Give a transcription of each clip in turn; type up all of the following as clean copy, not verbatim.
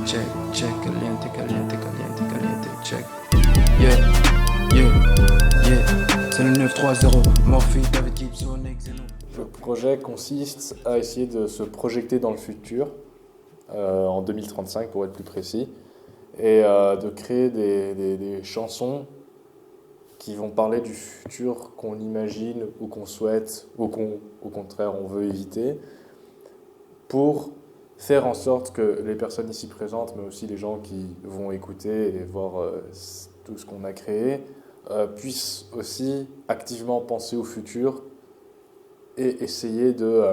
check, check, caliente, caliente, caliente, caliente, check. Yeah, yeah, yeah. C'est le 930, Morphy, David Gibson, Xeno. Le projet consiste à essayer de se projeter dans le futur, en 2035 pour être plus précis, et de créer des chansons qui vont parler du futur qu'on imagine ou qu'on souhaite ou au contraire on veut éviter, pour faire en sorte que les personnes ici présentes, mais aussi les gens qui vont écouter et voir tout ce qu'on a créé, puissent aussi activement penser au futur et essayer de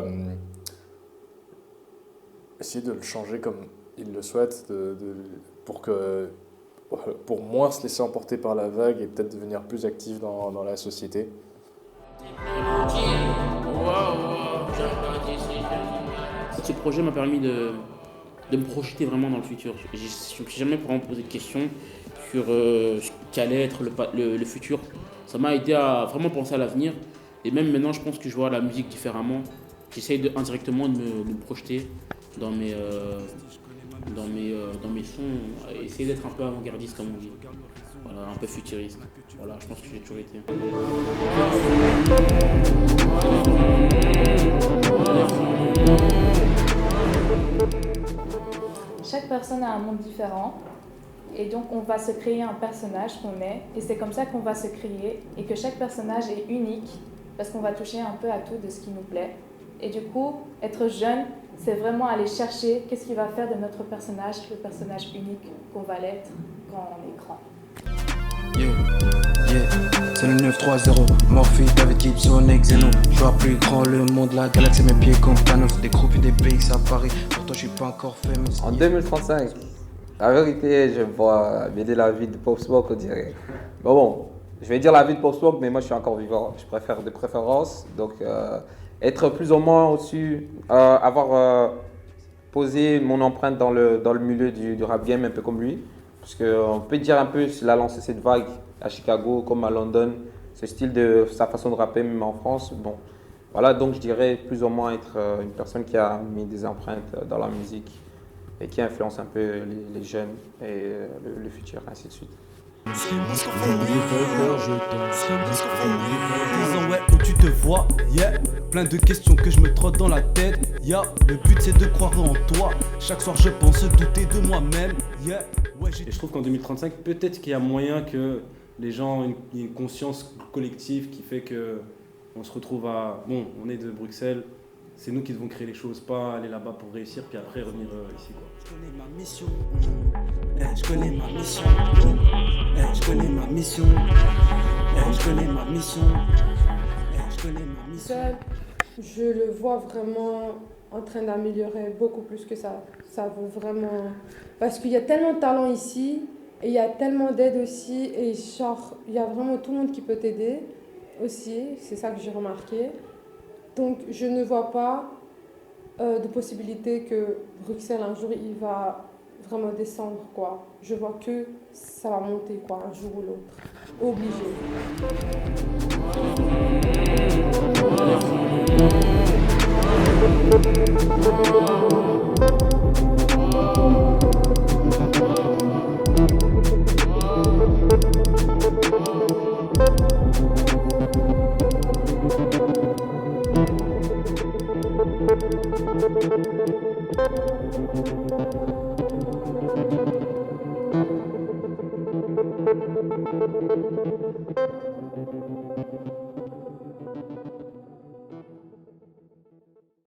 le changer comme ils le souhaitent, pour moins se laisser emporter par la vague et peut-être devenir plus actif dans la société. Ce projet m'a permis de me projeter vraiment dans le futur. Je ne me suis jamais vraiment posé de questions sur ce qu'allait être le futur. Ça m'a aidé à vraiment penser à l'avenir. Et même maintenant, je pense que je vois la musique différemment. J'essaye indirectement de me projeter dans mes sons, essayer d'être un peu avant-gardiste comme on dit. Voilà, un peu futuriste. Voilà, je pense que j'ai toujours été. Chaque personne a un monde différent et donc on va se créer un personnage qu'on est et c'est comme ça qu'on va se créer et que chaque personnage est unique parce qu'on va toucher un peu à tout de ce qui nous plaît. Et du coup, être jeune, c'est vraiment aller chercher qu'est-ce qui va faire de notre personnage le personnage unique qu'on va l'être quand on est grand. Yeah, yeah, c'est le 930, Morphy, David Gibson, Xeno. Je vois plus grand le monde, la galaxie, mes pieds comme Thanos. Des groupes et des BX à Paris, pourtant je suis pas encore famous. En 2035, la vérité, je vois m'aider la vie de Pop Smoke, on dirait. Bon, je vais dire la vie de Pop Smoke, mais moi je suis encore vivant, je préfère de préférence. Donc, être plus ou moins au-dessus, avoir posé mon empreinte dans le milieu du rap game, un peu comme lui. Parce qu'on peut dire un peu qu'il a lancé cette vague à Chicago comme à London, ce style de sa façon de rapper même en France. Bon, voilà, donc je dirais plus ou moins être une personne qui a mis des empreintes dans la musique et qui influence un peu les jeunes et le futur, ainsi de suite. Disant ouais où tu te vois, yeah. Plein de questions que je me trotte dans la tête, yeah. Le but c'est de croire en toi. Chaque soir je pense douter de moi-même, yeah. Ouais, et je trouve qu'en 2035, peut-être qu'il y a moyen que les gens aient une conscience collective qui fait que on se retrouve à... Bon, on est de Bruxelles, c'est nous qui devons créer les choses, pas aller là-bas pour réussir, puis après revenir ici, quoi. Je connais ma mission, je connais ma mission, je connais ma mission, je connais ma mission, je connais ma mission. Je le vois vraiment en train d'améliorer beaucoup plus que ça. Ça vaut vraiment... Parce qu'il y a tellement de talent ici, et il y a tellement d'aide aussi, et genre, il y a vraiment tout le monde qui peut t'aider aussi, c'est ça que j'ai remarqué. Donc, je ne vois pas de possibilité que Bruxelles, un jour, il va vraiment descendre, quoi. Je vois que ça va monter, quoi, un jour ou l'autre. Obligé.